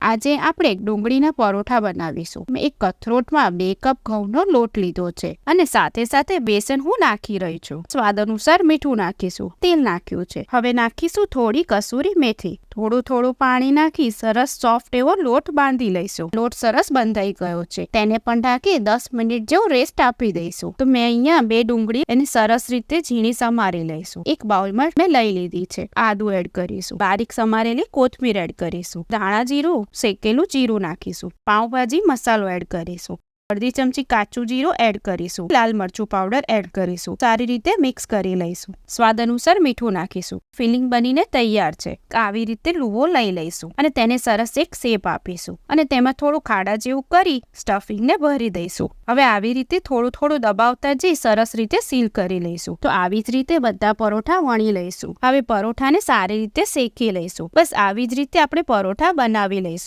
આજે આપણે ડુંગળીના પરોઠા બનાવીશું. મેં એક કથરોટમાં 2 કપ ઘઉંનો લોટ લીધો છે અને સાથે સાથે બેસન હું નાખી રહી છું. સ્વાદ અનુસાર મીઠું નાખીશું. તેલ નાખ્યું છે. હવે નાખીશું થોડી કસૂરી મેથી. થોડું પાણી નાખી સરસ સોફ્ટ એવો લોટ બાંધી લઈશું. લોટ સરસ બંધાઈ ગયો છે. તેને પણ ઢાંકી 10 મિનિટ જેવું રેસ્ટ આપી દઈશું. તો મેં અહીંયા 2 ડુંગળી એને સરસ રીતે ઝીણી સમારી લઈશું. એક બાઉલમાં મેં લઈ લીધી છે. આદુ એડ કરીશું. બારીક સમારેલી કોથમીર એડ કરીશું. ધાણા જીરું, શેકેલું જીરું નાખીશું. પાઉંભાજી મસાલો એડ કરીશું. અડધી ચમચી કાચું જીરું એડ કરીશું. લાલ મરચું પાવડર એડ કરીશું. સારી રીતે મિક્સ કરી લઈશું. સ્વાદ અનુસાર મીઠું નાખીશું. ફિલિંગ બનીને તૈયાર છે. આવી રીતે લુવો લઈ લઈશું અને તેને સરસ એક શેપ આપીશું અને તેમાં થોડું ખાડા જેવું કરી સ્ટફિંગને ભરી દઈશું. હવે આવી રીતે થોડું દબાવતા જઈ સરસ રીતે સીલ કરી લઈશું. તો આવી જ રીતે બધા પરોઠા વણી લઈશું. હવે પરોઠાને સારી રીતે શેકી લઈશું. બસ આવી જ રીતે આપણે પરોઠા બનાવી લઈશું.